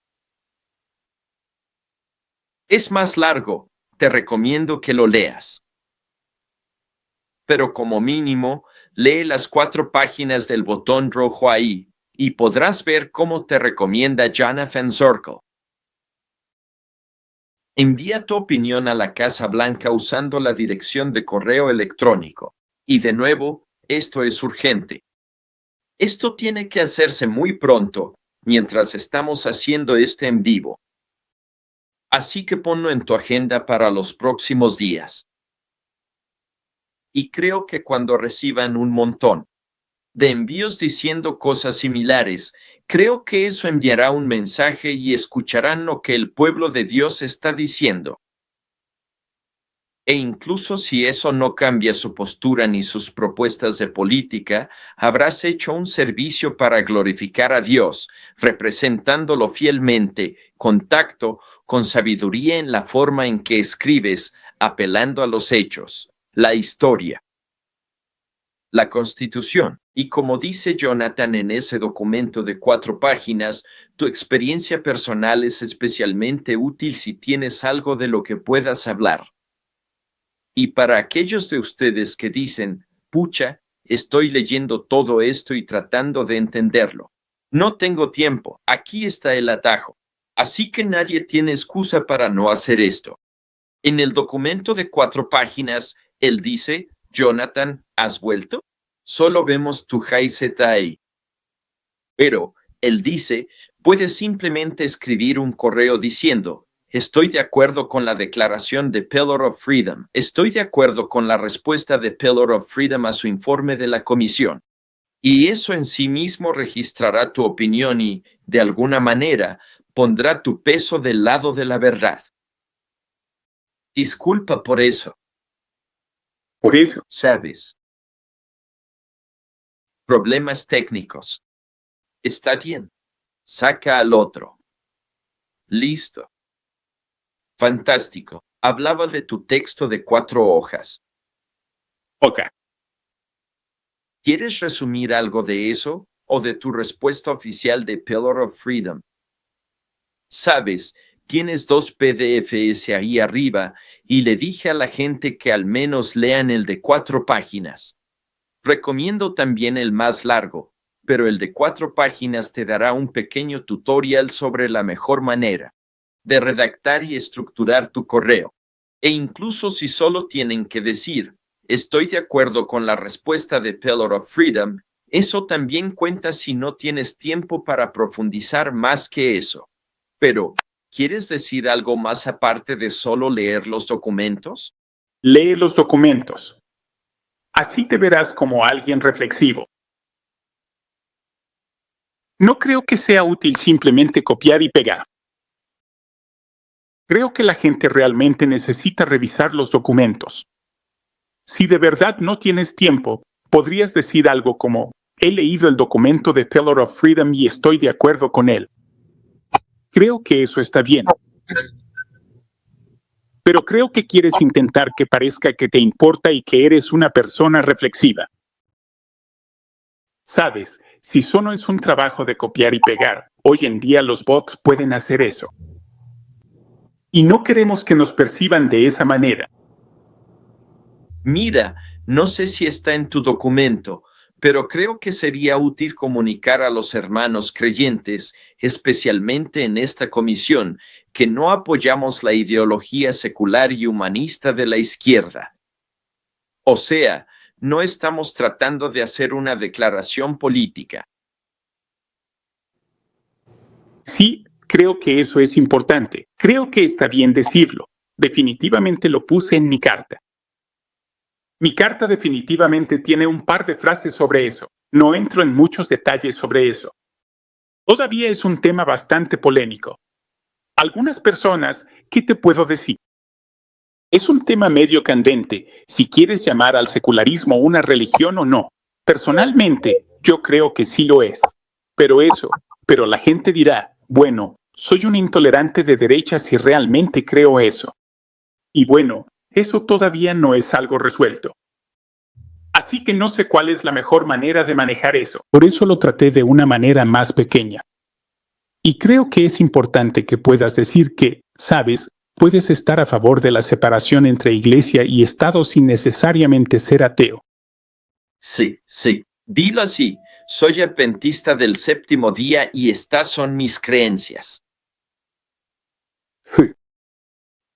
Es más largo, te recomiendo que lo leas. Pero como mínimo, lee las 4 páginas del botón rojo ahí, y podrás ver cómo te recomienda Jonathan Zorko. Envía tu opinión a la Casa Blanca usando la dirección de correo electrónico. Y de nuevo, esto es urgente. Esto tiene que hacerse muy pronto, mientras estamos haciendo este en vivo. Así que ponlo en tu agenda para los próximos días. Y creo que cuando reciban un montón de envíos diciendo cosas similares, creo que eso enviará un mensaje y escucharán lo que el pueblo de Dios está diciendo. E incluso si eso no cambia su postura ni sus propuestas de política, habrás hecho un servicio para glorificar a Dios, representándolo fielmente, con tacto, con sabiduría en la forma en que escribes, apelando a los hechos, la historia, la Constitución. Y como dice Jonathan en ese documento de 4 páginas, tu experiencia personal es especialmente útil si tienes algo de lo que puedas hablar. Y para aquellos de ustedes que dicen, pucha, estoy leyendo todo esto y tratando de entenderlo. No tengo tiempo, aquí está el atajo. Así que nadie tiene excusa para no hacer esto. En el documento de 4 páginas, él dice, Jonathan, ¿has vuelto? Solo vemos tu Z ahí. Pero, él dice, puedes simplemente escribir un correo diciendo, estoy de acuerdo con la declaración de Pillar of Freedom. Estoy de acuerdo con la respuesta de Pillar of Freedom a su informe de la comisión. Y eso en sí mismo registrará tu opinión y, de alguna manera, pondrá tu peso del lado de la verdad. Disculpa por eso. Por eso, Sabes. Problemas técnicos. Está bien. Saca al otro. Listo. Fantástico. Hablaba de tu texto de 4 hojas. ok. ¿Quieres resumir algo de eso o de tu respuesta oficial de Pillar of Freedom? Sabes, tienes 2 PDFs ahí arriba y le dije a la gente que al menos lean el de 4 páginas. Recomiendo también el más largo, pero el de 4 páginas te dará un pequeño tutorial sobre la mejor manera de redactar y estructurar tu correo. E incluso si solo tienen que decir, estoy de acuerdo con la respuesta de Pillar of Freedom, eso también cuenta si no tienes tiempo para profundizar más que eso. Pero, ¿quieres decir algo más aparte de solo leer los documentos? Lee los documentos. Así te verás como alguien reflexivo. No creo que sea útil simplemente copiar y pegar. Creo que la gente realmente necesita revisar los documentos. Si de verdad no tienes tiempo, podrías decir algo como, he leído el documento de Pillar of Freedom y estoy de acuerdo con él. Creo que eso está bien. Pero creo que quieres intentar que parezca que te importa y que eres una persona reflexiva. Sabes, si solo es un trabajo de copiar y pegar, hoy en día los bots pueden hacer eso. Y no queremos que nos perciban de esa manera. Mira, no sé si está en tu documento, pero creo que sería útil comunicar a los hermanos creyentes, especialmente en esta comisión, que no apoyamos la ideología secular y humanista de la izquierda. O sea, no estamos tratando de hacer una declaración política. Sí, creo que eso es importante. Creo que está bien decirlo. Definitivamente lo puse en mi carta. Mi carta definitivamente tiene un par de frases sobre eso. No entro en muchos detalles sobre eso. Todavía es un tema bastante polémico. Algunas personas, ¿qué te puedo decir? Es un tema medio candente, si quieres llamar al secularismo una religión o no. Personalmente, yo creo que sí lo es. Pero la gente dirá, bueno, soy un intolerante de derecha si realmente creo eso. Y bueno, eso todavía no es algo resuelto. Así que no sé cuál es la mejor manera de manejar eso. Por eso lo traté de una manera más pequeña. Y creo que es importante que puedas decir que, sabes, puedes estar a favor de la separación entre iglesia y Estado sin necesariamente ser ateo. Sí, sí. Dilo así. Soy adventista del séptimo día y estas son mis creencias. Sí.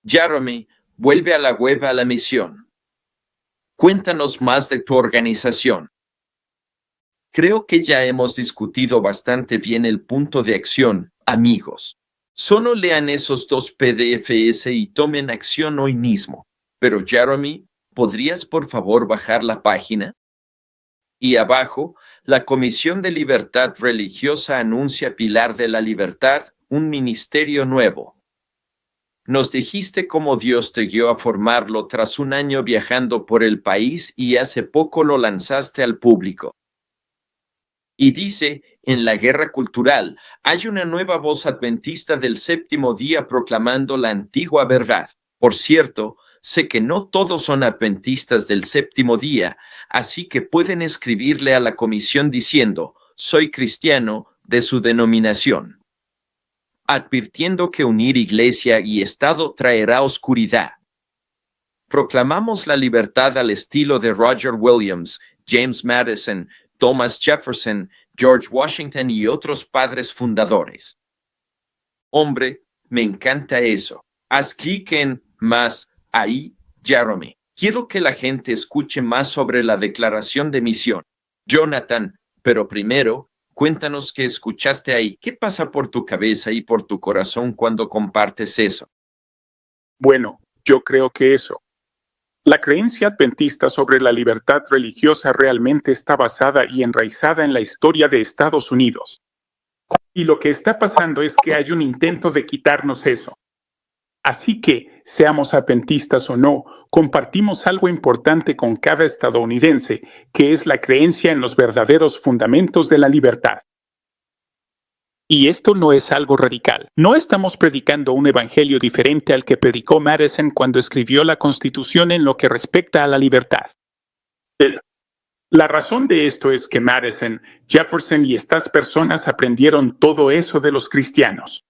Jeremy, vuelve a la web a la misión. Cuéntanos más de tu organización. Creo que ya hemos discutido bastante bien el punto de acción, amigos. Solo lean esos 2 PDFs y tomen acción hoy mismo. Pero Jeremy, ¿podrías por favor bajar la página? Y abajo, la Comisión de Libertad Religiosa anuncia Pilar de la Libertad, un ministerio nuevo. Nos dijiste cómo Dios te guió a formarlo tras un año viajando por el país y hace poco lo lanzaste al público. Y dice, en la guerra cultural, hay una nueva voz adventista del séptimo día proclamando la antigua verdad. Por cierto, sé que no todos son adventistas del séptimo día, así que pueden escribirle a la comisión diciendo, soy cristiano, de su denominación, advirtiendo que unir iglesia y Estado traerá oscuridad. Proclamamos la libertad al estilo de Roger Williams, James Madison, Thomas Jefferson, George Washington y otros padres fundadores. Hombre, me encanta eso. Haz clic en más ahí, Jeremy. Quiero que la gente escuche más sobre la declaración de misión. Jonathan, pero primero, cuéntanos qué escuchaste ahí. ¿Qué pasa por tu cabeza y por tu corazón cuando compartes eso? Bueno, yo creo que eso. La creencia adventista sobre la libertad religiosa realmente está basada y enraizada en la historia de Estados Unidos. Y lo que está pasando es que hay un intento de quitarnos eso. Así que, seamos adventistas o no, compartimos algo importante con cada estadounidense, que es la creencia en los verdaderos fundamentos de la libertad. Y esto no es algo radical. No estamos predicando un evangelio diferente al que predicó Madison cuando escribió la Constitución en lo que respecta a la libertad. La razón de esto es que Madison, Jefferson y estas personas aprendieron todo eso de los cristianos.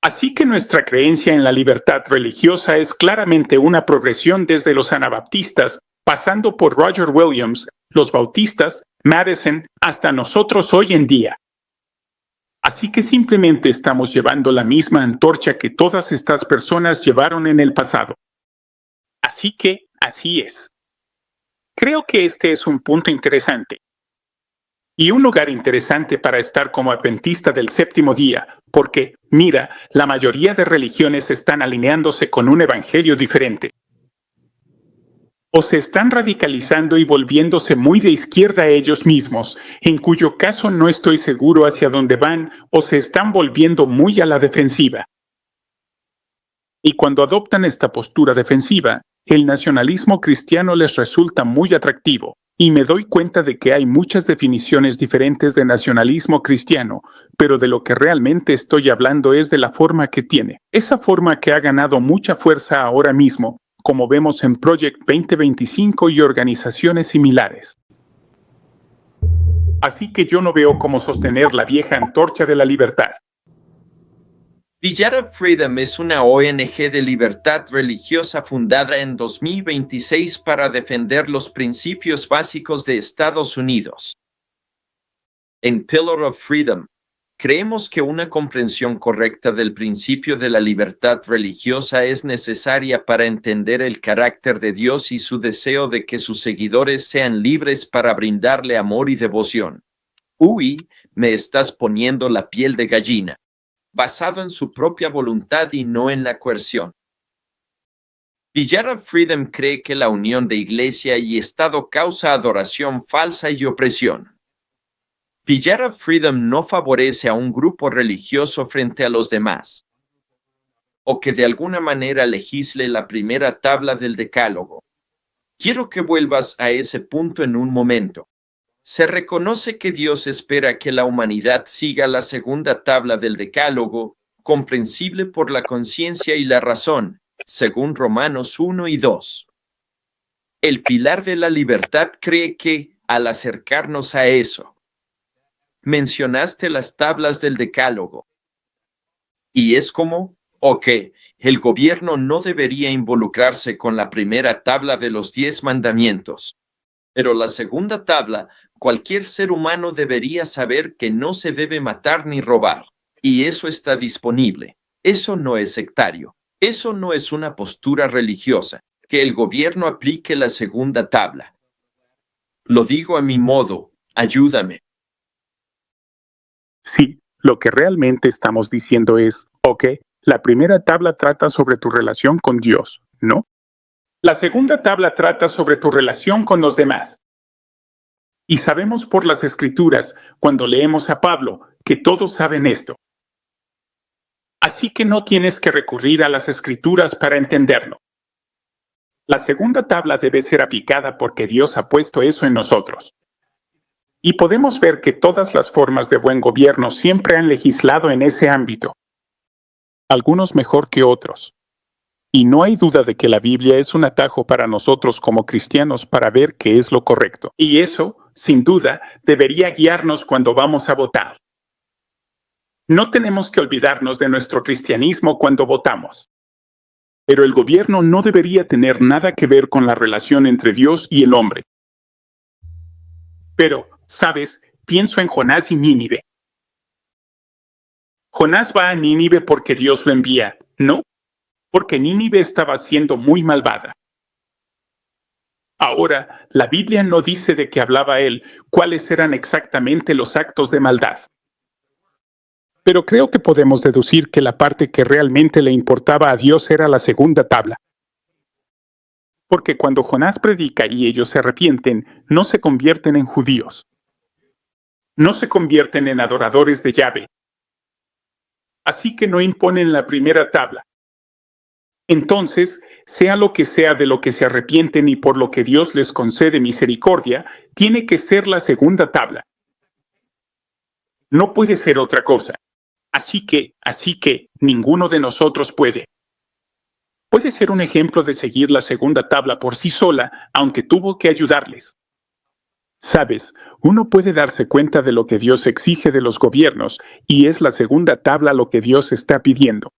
Así que nuestra creencia en la libertad religiosa es claramente una progresión desde los anabaptistas, pasando por Roger Williams, los bautistas, Madison, hasta nosotros hoy en día. Así que simplemente estamos llevando la misma antorcha que todas estas personas llevaron en el pasado. Así que, así es. Creo que este es un punto interesante. Y un lugar interesante para estar como adventista del séptimo día, porque, mira, la mayoría de religiones están alineándose con un evangelio diferente. O se están radicalizando y volviéndose muy de izquierda ellos mismos, en cuyo caso no estoy seguro hacia dónde van, o se están volviendo muy a la defensiva. Y cuando adoptan esta postura defensiva, el nacionalismo cristiano les resulta muy atractivo. Y me doy cuenta de que hay muchas definiciones diferentes de nacionalismo cristiano, pero de lo que realmente estoy hablando es de la forma que tiene. Esa forma que ha ganado mucha fuerza ahora mismo, como vemos en Project 2025 y organizaciones similares. Así que yo no veo cómo sostener la vieja antorcha de la libertad. Pillar of Freedom es una ONG de libertad religiosa fundada en 2026 para defender los principios básicos de Estados Unidos. En Pillar of Freedom, creemos que una comprensión correcta del principio de la libertad religiosa es necesaria para entender el carácter de Dios y su deseo de que sus seguidores sean libres para brindarle amor y devoción. Uy, me estás poniendo la piel de gallina. Basado en su propia voluntad y no en la coerción. Pillar of Freedom cree que la unión de iglesia y Estado causa adoración falsa y opresión. Pillar of Freedom no favorece a un grupo religioso frente a los demás. o que de alguna manera legisle la primera tabla del Decálogo. Quiero que vuelvas a ese punto en un momento. Se reconoce que Dios espera que la humanidad siga la segunda tabla del Decálogo, comprensible por la conciencia y la razón, según Romanos 1 y 2. El pilar de la libertad cree que, al acercarnos a eso, mencionaste las tablas del Decálogo. Y es como, ok, el gobierno no debería involucrarse con la primera tabla de los 10 mandamientos. Pero la segunda tabla, cualquier ser humano debería saber que no se debe matar ni robar. Y eso está disponible. Eso no es sectario. Eso no es una postura religiosa. Que el gobierno aplique la segunda tabla. Lo digo a mi modo. Ayúdame. Sí, lo que realmente estamos diciendo es, ok, la primera tabla trata sobre tu relación con Dios, ¿no? La segunda tabla trata sobre tu relación con los demás. Y sabemos por las Escrituras, cuando leemos a Pablo, que todos saben esto. Así que no tienes que recurrir a las Escrituras para entenderlo. La segunda tabla debe ser aplicada porque Dios ha puesto eso en nosotros. Y podemos ver que todas las formas de buen gobierno siempre han legislado en ese ámbito. Algunos mejor que otros. Y no hay duda de que la Biblia es un atajo para nosotros como cristianos para ver qué es lo correcto. Y eso, sin duda, debería guiarnos cuando vamos a votar. No tenemos que olvidarnos de nuestro cristianismo cuando votamos. Pero el gobierno no debería tener nada que ver con la relación entre Dios y el hombre. Pero, ¿sabes? Pienso en Jonás y Nínive. Jonás va a Nínive porque Dios lo envía, ¿no? Porque Nínive estaba siendo muy malvada. Ahora, la Biblia no dice de qué hablaba él, cuáles eran exactamente los actos de maldad. Pero creo que podemos deducir que la parte que realmente le importaba a Dios era la segunda tabla. Porque cuando Jonás predica y ellos se arrepienten, no se convierten en judíos. No se convierten en adoradores de Yahvé. Así que no imponen la primera tabla. Entonces, sea lo que sea de lo que se arrepienten y por lo que Dios les concede misericordia, tiene que ser la segunda tabla. No puede ser otra cosa. Así que, ninguno de nosotros puede. Puede ser un ejemplo de seguir la segunda tabla por sí sola, aunque tuvo que ayudarles. Sabes, uno puede darse cuenta de lo que Dios exige de los gobiernos, y es la segunda tabla lo que Dios está pidiendo.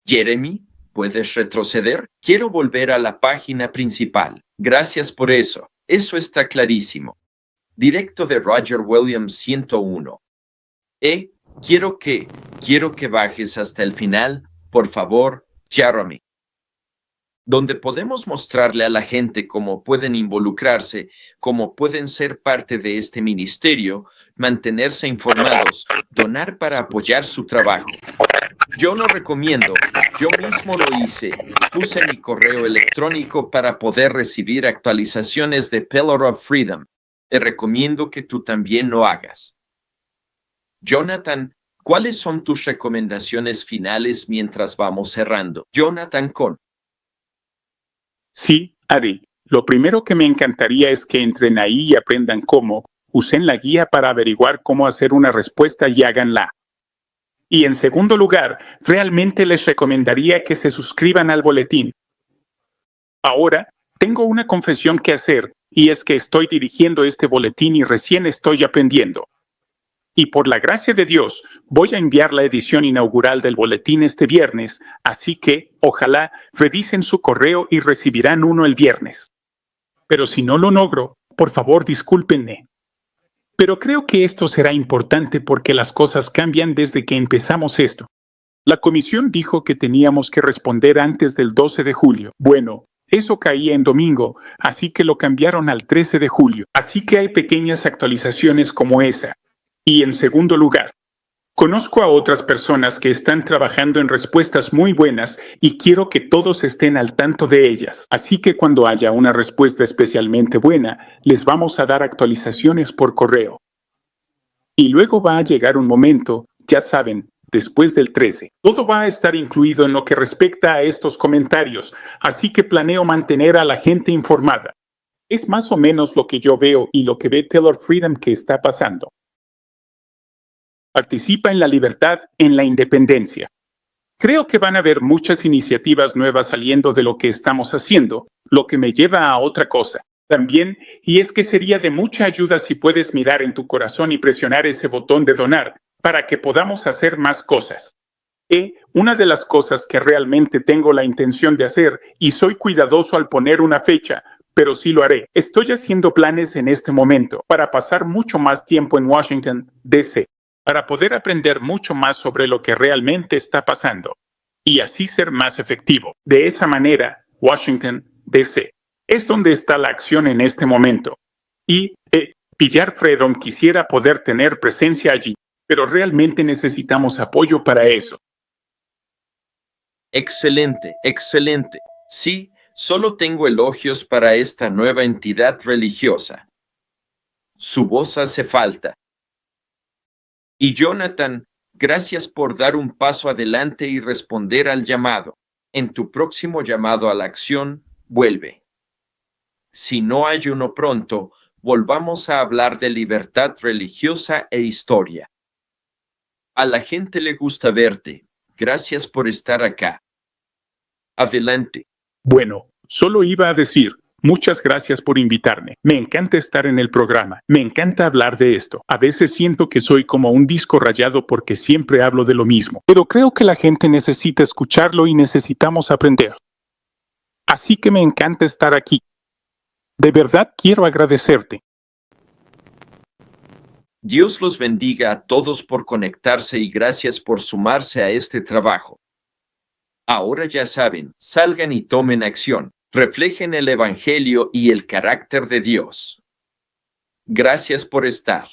Jeremy, ¿puedes retroceder? Quiero volver a la página principal. Gracias por eso. Eso está clarísimo. Directo de Roger Williams 101. Quiero que bajes hasta el final, por favor, Jeremy. Donde podemos mostrarle a la gente cómo pueden involucrarse, cómo pueden ser parte de este ministerio, mantenerse informados, donar para apoyar su trabajo. Yo lo recomiendo, yo mismo lo hice, puse mi correo electrónico para poder recibir actualizaciones de Pillar of Freedom. Te recomiendo que tú también lo hagas. Jonathan, ¿cuáles son tus recomendaciones finales mientras vamos cerrando? Jonathan Con. Sí, Ari. Lo primero que me encantaría es que entren ahí y aprendan cómo, usen la guía para averiguar cómo hacer una respuesta y háganla. Y en segundo lugar, realmente les recomendaría que se suscriban al boletín. Ahora, tengo una confesión que hacer, y es que estoy dirigiendo este boletín y recién estoy aprendiendo. Y por la gracia de Dios, voy a enviar la edición inaugural del boletín este viernes, así que, ojalá, revisen su correo y recibirán uno el viernes. Pero si no lo logro, por favor discúlpenme. Pero creo que esto será importante porque las cosas cambian desde que empezamos esto. La comisión dijo que teníamos que responder antes del 12 de julio. Bueno, eso caía en domingo, así que lo cambiaron al 13 de julio. Así que hay pequeñas actualizaciones como esa. Y en segundo lugar, conozco a otras personas que están trabajando en respuestas muy buenas y quiero que todos estén al tanto de ellas. Así que cuando haya una respuesta especialmente buena, les vamos a dar actualizaciones por correo. Y luego va a llegar un momento, ya saben, después del 13. Todo va a estar incluido en lo que respecta a estos comentarios, así que planeo mantener a la gente informada. Es más o menos lo que yo veo y lo que ve Taylor Freedom que está pasando. Participa en la libertad, en la independencia. Creo que van a haber muchas iniciativas nuevas saliendo de lo que estamos haciendo, lo que me lleva a otra cosa. También, y es que sería de mucha ayuda si puedes mirar en tu corazón y presionar ese botón de donar para que podamos hacer más cosas. Una de las cosas que realmente tengo la intención de hacer, y soy cuidadoso al poner una fecha, pero sí lo haré. Estoy haciendo planes en este momento para pasar mucho más tiempo en Washington, D.C., para poder aprender mucho más sobre lo que realmente está pasando y así ser más efectivo. De esa manera, Washington, D.C. es donde está la acción en este momento. Y Pillar Fredon quisiera poder tener presencia allí, pero realmente necesitamos apoyo para eso. Excelente, excelente. Sí, solo tengo elogios para esta nueva entidad religiosa. Su voz hace falta. Y Jonathan, gracias por dar un paso adelante y responder al llamado. En tu próximo llamado a la acción, vuelve. Si no hay uno pronto, volvamos a hablar de libertad religiosa e historia. A la gente le gusta verte. Gracias por estar acá. Adelante. Bueno, solo iba a decir, muchas gracias por invitarme. Me encanta estar en el programa. Me encanta hablar de esto. A veces siento que soy como un disco rayado porque siempre hablo de lo mismo. Pero creo que la gente necesita escucharlo y necesitamos aprender. Así que me encanta estar aquí. De verdad quiero agradecerte. Dios los bendiga a todos por conectarse y gracias por sumarse a este trabajo. Ahora ya saben, salgan y tomen acción, reflejen el Evangelio y el carácter de Dios. Gracias por estar.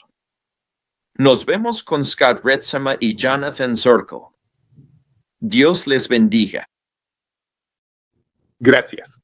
Nos vemos con Scott Retzama y Jonathan Zirkle. Dios les bendiga. Gracias.